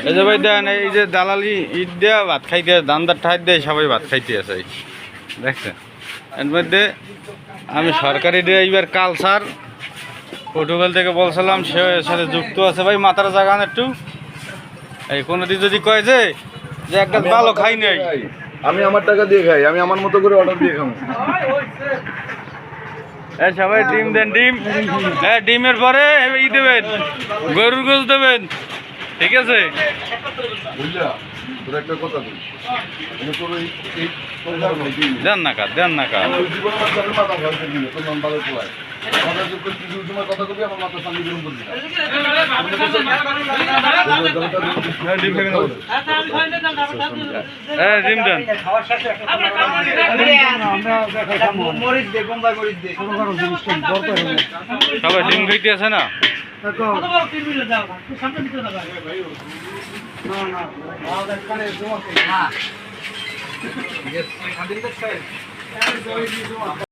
এই যে ভাই দেন, এই যে দালালি ঈদ দেয়া ভাত খাইতে, দান্দার ঠাই দিয়ে সবাই ভাত খাইতে আছে। দেখছেন, এর মধ্যে আমি সরকারি ড্রাইভার কালসার পর্তুগাল থেকে বলছিলাম, সে এর সাথে যুক্ত আছে। ভাই মাথার জাগান একটু, এই কোনোদিন যদি কয় যে এক গাছ ভালো খাই নাই, আমি আমার টাকা দিয়ে খাই, আমি আমার মতো করে অর্ডার দিয়ে খাবো। সবাই ডিম দেন, ডিম। হ্যাঁ, ডিমের পরে ই দেবেন, গরুর গোশ দেবেন, ঠিক আছে? বুঝলা, তোর একটা কথা বলি, দেন না কা, দেন না কা। হ্যাঁ, ডিম দেন। সবাই ডিম খাইতে আছে না?